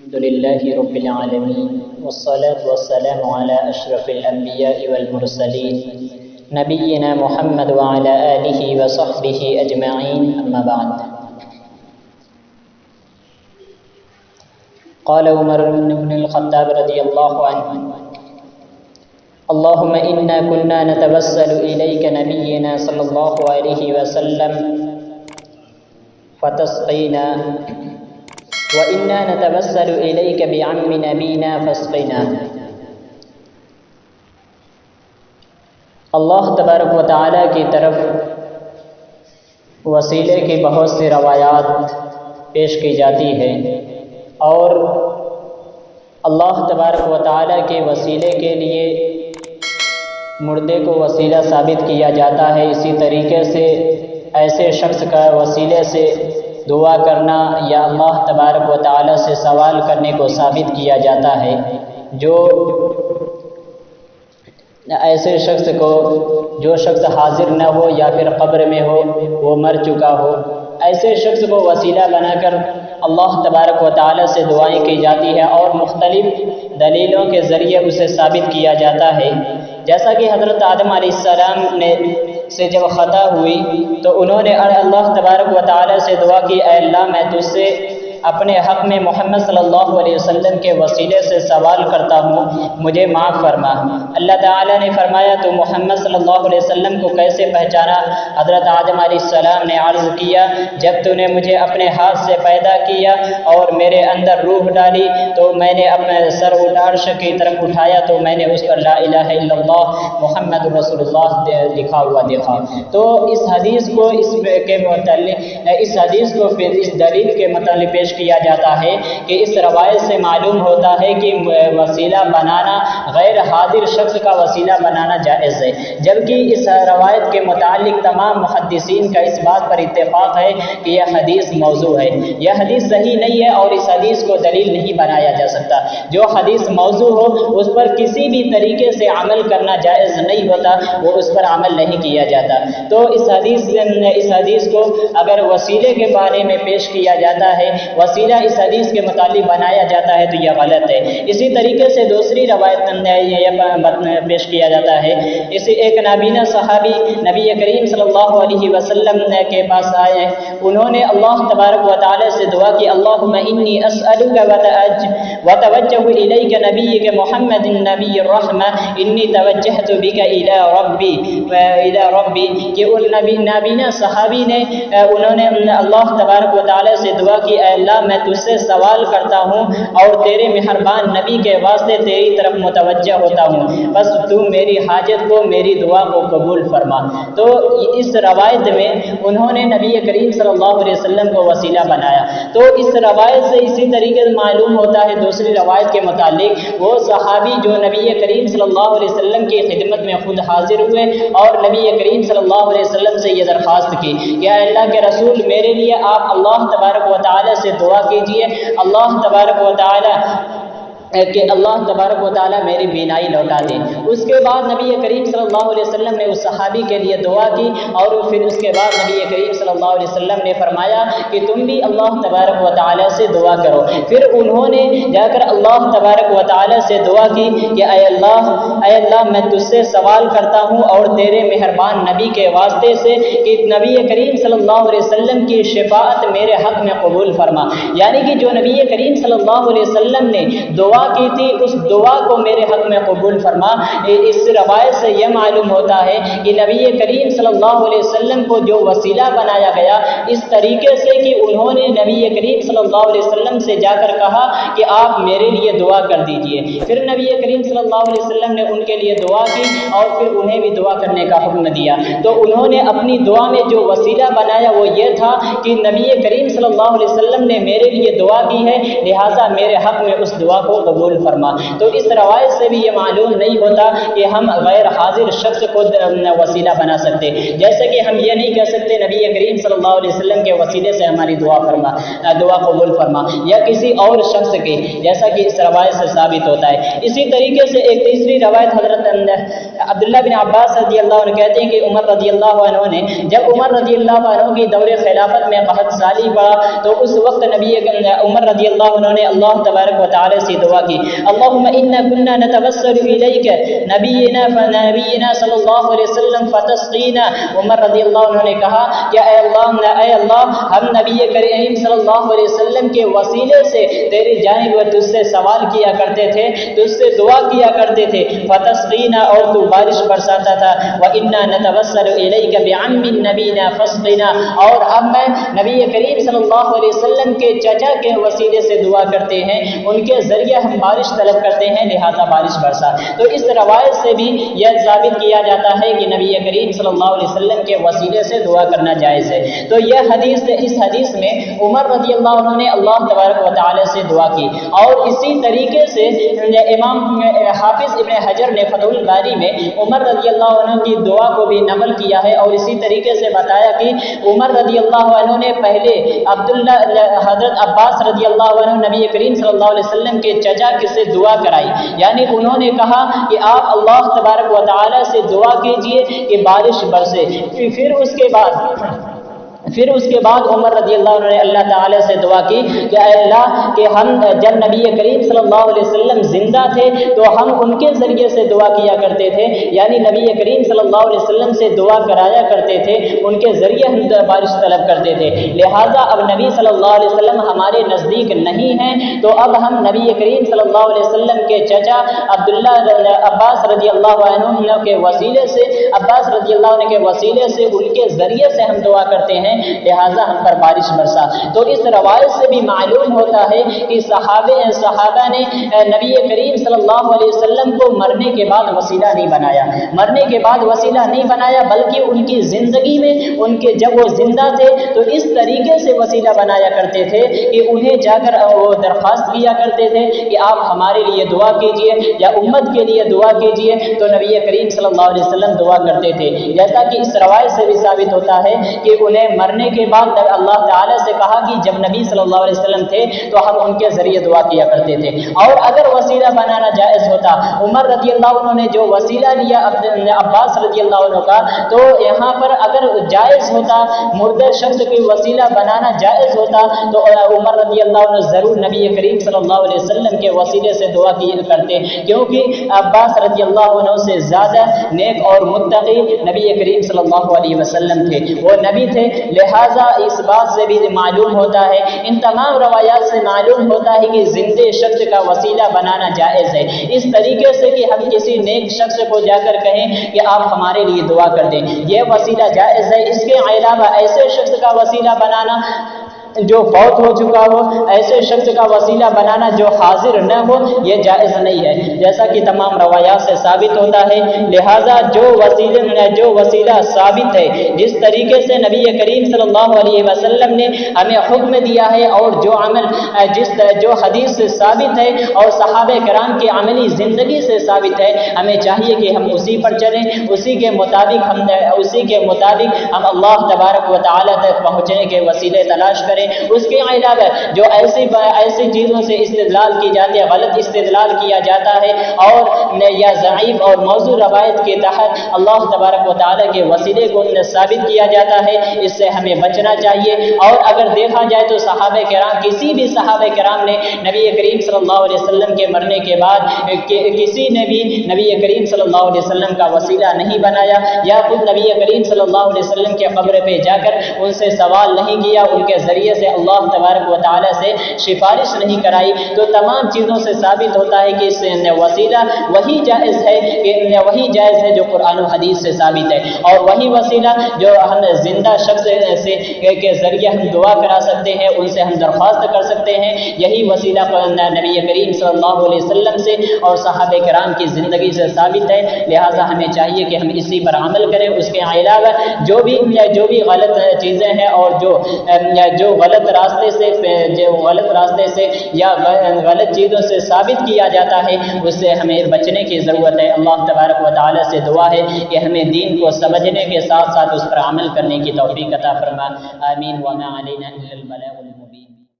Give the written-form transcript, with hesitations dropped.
الحمد لله رب العالمين والصلاة والسلام على أشرف الأنبياء والمرسلين نبينا محمد وعلى آله وصحبه أجمعين أما بعد. قال عمر بن الخطاب رضي الله عنه: اللهم إنا كنا نتوسل إليك نبينا صلى الله عليه وسلم فتسقينا وإنا نتوسل إليك بعم نبينا فاسقنا. اللہ تبارک و تعالیٰ کی طرف وسیلے کی بہت سی روایات پیش کی جاتی ہے اور اللہ تبارک و تعالیٰ کے وسیلے کے لیے مردے کو وسیلہ ثابت کیا جاتا ہے. اسی طریقے سے ایسے شخص کا وسیلے سے دعا کرنا یا اللہ تبارک و تعالیٰ سے سوال کرنے کو ثابت کیا جاتا ہے. جو ایسے شخص کو جو شخص حاضر نہ ہو یا پھر قبر میں ہو، وہ مر چکا ہو، ایسے شخص کو وسیلہ بنا کر اللہ تبارک و تعالیٰ سے دعائیں کی جاتی ہے اور مختلف دلیلوں کے ذریعے اسے ثابت کیا جاتا ہے. جیسا کہ حضرت آدم علیہ السلام سے جب خطا ہوئی تو انہوں نے اللہ تبارک و تعالیٰ سے دعا کی: اے اللہ، میں تجھ سے اپنے حق میں محمد صلی اللہ علیہ وسلم کے وسیلے سے سوال کرتا ہوں، مجھے معاف فرما. اللہ تعالیٰ نے فرمایا: تو محمد صلی اللہ علیہ وسلم کو کیسے پہچانا؟ حضرت آدم علیہ السلام نے عرض کیا: جب تو نے مجھے اپنے ہاتھ سے پیدا کیا اور میرے اندر روح ڈالی تو میں نے اپنا سر عرش کی طرف اٹھایا تو میں نے اس پر لا الہ الا اللہ محمد رسول اللہ لکھا ہوا دیکھا. تو اس حدیث کو اس دلیل کے متعلق پیش کیا جاتا ہے کہ اس روایت سے معلوم ہوتا ہے کہ وسیلہ بنانا، غیر حاضر شخص کا وسیلہ بنانا جائز ہے، جبکہ اس روایت کے متعلق تمام محدثین کا اس بات پر اتفاق ہے کہ یہ حدیث موضوع ہے. یہ حدیث صحیح نہیں ہے اور اس حدیث کو دلیل نہیں بنایا جا سکتا. جو حدیث موضوع ہو اس پر کسی بھی طریقے سے عمل کرنا جائز نہیں ہوتا، وہ اس پر عمل نہیں کیا جاتا. تو اس حدیث کو اگر وسیلے کے بارے میں پیش کیا جاتا ہے، وسیلہ اس حدیث کے متعلق بنایا جاتا ہے تو یہ غلط ہے. اسی طریقے سے دوسری روایت پیش کیا جاتا ہے. اسی ایک نابینا صحابی نبی کریم صلی اللہ علیہ وسلم کے پاس آئے، انہوں نے اللہ تبارک و تعالی سے دعا کی: اللہم انی اسألک وتوجہ الیک نبیک محمد نبی الرحمہ انی توجہت بک الی ربی. کہ ان نابینا صحابی نے انہوں نے اللہ تبارک و تعالی سے دعا کی: اے اللہ، میں تجھ سے سوال کرتا ہوں اور تیرے مہربان نبی کے واسطے تیری طرف متوجہ ہوتا ہوں، بس تو میری حاجت کو، میری دعا کو قبول فرما. تو اس روایت میں انہوں نے نبی کریم صلی اللہ علیہ وسلم کو وسیلہ بنایا. تو اس روایت سے اسی طریقے سے معلوم ہوتا ہے دوسری روایت کے متعلق، وہ صحابی جو نبی کریم صلی اللہ علیہ وسلم کی خدمت میں خود حاضر ہوئے اور نبی کریم صلی اللہ علیہ وسلم سے یہ درخواست کی کہ اے اللہ کے رسول، میرے لیے آپ اللہ تبارک و تعالی سے دعا کیجئے، اللہ تبارک و تعالی میری بینائی لوٹا دے. اس کے بعد نبی کریم صلی اللہ علیہ وسلم نے اس صحابی کے لیے دعا کی اور پھر اس کے بعد نبی کریم صلی اللہ علیہ وسلم نے فرمایا کہ تم بھی اللہ تبارک و تعالی سے دعا کرو. پھر انہوں نے جا کر اللہ تبارک و تعالی سے دعا کی کہ اے اللہ، میں تجھ سے سوال کرتا ہوں اور تیرے مہربان نبی کے واسطے سے کہ نبی کریم صلی اللہ علیہ وسلم کی شفاعت میرے حق میں قبول فرما. یعنی کہ جو نبی کریم صلی اللہ علیہ وسلم نے دعا کی تھی اس دعا کو میرے حق میں قبول فرما. اس روایت سے یہ معلوم ہوتا ہے کہ نبی کریم صلی اللہ علیہ وسلم کو جو وسیلہ بنایا گیا اس طریقے سے کہ انہوں نے نبی کریم صلی اللہ علیہ وسلم سے جا کر کہا کہ آپ میرے لیے دعا کر دیجئے. پھر نبی کریم صلی اللہ علیہ وسلم نے ان کے لیے دعا کی اور پھر انہیں بھی دعا کرنے کا حکم دیا. تو انہوں نے اپنی دعا میں جو وسیلہ بنایا وہ یہ تھا کہ نبی کریم صلی اللہ علیہ وسلم نے میرے لیے دعا کی ہے، لہٰذا میرے حق میں اس دعا کو قبول فرما۔ تو اس روایت سے بھی یہ معلوم نہیں ہوتا کہ ہم غیر حاضر شخص کو وسیلہ بنا سکتے، جیسے کہ ہم یہ نہیں کہہ سکتے نبی کریم صلی اللہ علیہ وسلم کے وسیلے سے ہماری دعا قبول فرما، یا کسی اور شخص کے، جیسا کہ اس روایت سے ثابت ہوتا ہے۔ اسی طریقے سے ایک تیسری روایت حضرت عبداللہ بن عباس رضی اللہ عنہ کہتے ہیں کہ عمر رضی اللہ عنہ نے، جب عمر رضی اللہ عنہ کی دور خلافت میں قحط سالی پڑا تو اس وقت عمر رضی اللہ عنہ نے اللہ تبارک و تعالی سے دعا کی، اللہم انا کنا نتوسل الیک نبینا صلی اللہ علیہ وسلم فتسقینا۔ عمر رضی اللہ عنہ نے کہا کہ اے اللہ ہم نبی کریم صلی اللہ علیہ وسلم کے وسیلے سے تیری جانب و تجھ سے سوال کیا کرتے تھے، تجھ سے دعا کیا کرتے تھے، فتسقینا اور تو بارش برساتا تھا، وَإِنَّا نَتَوَسَّلُ إِلَيْكَ بِعَمِّ نَبِينَا فَاسْقِنَا، اور اب میں نبی کریم صلی اللہ علیہ وسلم کے چچا کے وسیلے سے دعا کرتے ہیں، ان کے ذریعے ہم بارش طلب کرتے ہیں، لہذا بارش برسا۔ تو اس روایت سے بھی یہ ثابت کیا جاتا ہے کہ نبی کریم صلی اللہ علیہ وسلم کے وسیلے سے دعا کرنا جائز ہے۔ تو یہ حدیث، اس حدیث میں عمر رضی اللہ عنہ نے اللہ تبارک و تعالی سے دعا کی، اور اسی طریقے سے امام حافظ ابن حجر نے فتح الباری میں عمر رضی اللہ عنہ کی دعا کو بھی نقل کیا ہے، اور اسی طریقے سے بتایا کہ عمر رضی اللہ عنہ نے پہلے حضرت عباس رضی اللہ عنہ نبی کریم صلی اللہ علیہ وسلم کے چچا سے دعا کرائی، یعنی انہوں نے کہا کہ آپ اللہ تبارک و تعالی سے دعا کیجئے کہ بارش برسے۔ پھر اس کے بعد عمر رضی اللہ عنہ نے اللہ تعالی سے دعا کی کہ اے اللہ کہ ہم جب نبی کریم صلی اللہ علیہ وسلم زندہ تھے تو ہم ان کے ذریعے سے دعا کیا کرتے تھے، یعنی نبی کریم صلی اللہ علیہ وسلم سے دعا کرایا کرتے تھے، ان کے ذریعے ہم بارش طلب کرتے تھے، لہٰذا اب نبی صلی اللہ علیہ وسلم ہمارے نزدیک نہیں ہیں، تو اب ہم نبی کریم صلی اللہ علیہ وسلم کے چچا عباس رضی اللہ عنہ کے وسیلے سے، عباس رضی اللہ عنہ کے وسیلے سے، ان کے ذریعے سے ہم دعا کرتے ہیں، لہذا ہم پر بارش برسا۔ تو اس روایت سے بھی معلوم ہوتا ہے کہ صحابہ نے نبی کریم صلی اللہ علیہ وسلم کو مرنے کے بعد وسیلہ نہیں بنایا، مرنے کے بعد وسیلہ نہیں بنایا، بلکہ ان کی زندگی میں، ان کے جب وہ زندہ تھے تو اس طریقے سے وسیلہ بنایا کرتے تھے کہ انہیں جا کر وہ درخواست کیا کرتے تھے کہ آپ ہمارے لیے دعا کیجئے یا امت کے لیے دعا کیجئے، تو نبی کریم صلی اللہ علیہ وسلم دعا کرتے تھے، جیسا کہ اس روایت سے بھی ثابت ہوتا ہے کہ انہیں مرنے کے بعد اللہ تعالیٰ سے کہا کہ جب نبی صلی اللہ علیہ وسلم تھے تو ہم ان کے ذریعے دعا کیا کرتے تھے۔ اور اگر وسیلہ بنانا جائز ہوتا، عمر رضی اللہ عنہ نے جو وسیلہ لیا عباس رضی اللہ عنہ کا، تو یہاں پر اگر جائز ہوتا، مردہ شخص کی وسیلہ بنانا جائز ہوتا، تو عمر رضی اللہ عنہ ضرور نبی کریم صلی اللہ علیہ وسلم کے وسیلے سے دعا کیا کرتے، کیونکہ عباس رضی اللہ عنہ سے زیادہ نیک اور متقی نبی کریم صلی اللہ علیہ وسلم تھے، وہ نبی تھے، لہٰذا اس بات سے بھی معلوم ہوتا ہے، ان تمام روایات سے معلوم ہوتا ہے کہ زندہ شخص کا وسیلہ بنانا جائز ہے، اس طریقے سے کہ ہم کسی نیک شخص کو جا کر کہیں کہ آپ ہمارے لیے دعا کر دیں، یہ وسیلہ جائز ہے۔ اس کے علاوہ ایسے شخص کا وسیلہ بنانا جو فوت ہو چکا ہو، ایسے شخص کا وسیلہ بنانا جو حاضر نہ ہو، یہ جائز نہیں ہے، جیسا کہ تمام روایات سے ثابت ہوتا ہے۔ لہٰذا جو وسیلہ ثابت ہے، جس طریقے سے نبی کریم صلی اللہ علیہ وسلم نے ہمیں حکم دیا ہے، اور جو عمل جو حدیث سے ثابت ہے اور صحابہ کرام کی عملی زندگی سے ثابت ہے، ہمیں چاہیے کہ ہم اسی پر چلیں، اسی کے مطابق ہم اللہ تبارک و تعالی تک پہنچنے کے وسیلے تلاش کریں۔ اس کے علاوہ جو ایسی چیزوں سے استدلال کی جاتی ہے، غلط استدلال کیا جاتا ہے، اور یا ضعیف اور موضوع روایت کے تحت اللہ تبارک و تعالی کے وسیلے کو ثابت کیا جاتا ہے، اس سے ہمیں بچنا چاہیے۔ اور اگر دیکھا جائے تو صحابہ کرام، کسی بھی صحابہ کرام نے نبی کریم صلی اللہ علیہ وسلم کے مرنے کے بعد کسی نے بھی نبی کریم صلی اللہ علیہ وسلم کا وسیلہ نہیں بنایا، یا خود نبی کریم صلی اللہ علیہ وسلم کے قبر پہ جا کر ان سے سوال نہیں کیا، ان کے ذریعے سے اللہ تبارک و تعالی سے سفارش نہیں کرائی۔ تو تمام چیزوں سے ثابت ہوتا ہے کہ اس وسیلہ وہی جائز ہے جو قرآن و حدیث سے ثابت ہے، اور وہی وسیلہ جو ہم زندہ شخص کے ذریعے ہم دعا کرا سکتے ہیں، ان سے ہم درخواست کر سکتے ہیں، یہی وسیلہ نبی کریم صلی اللہ علیہ وسلم سے اور صحابہ کرام کی زندگی سے ثابت ہے، لہٰذا ہمیں چاہیے کہ ہم اسی پر عمل کریں۔ اس کے علاوہ جو بھی غلط چیزیں ہیں اور جو غلط راستے سے یا غلط چیزوں سے ثابت کیا جاتا ہے اس سے ہمیں بچنے کی ضرورت ہے۔ اللہ تبارک و تعالی سے دعا ہے کہ ہمیں دین کو سمجھنے کے ساتھ ساتھ اس پر عمل کرنے کی توفیق عطا فرما۔ آمین۔ وما علینا الا البلاغ المبین۔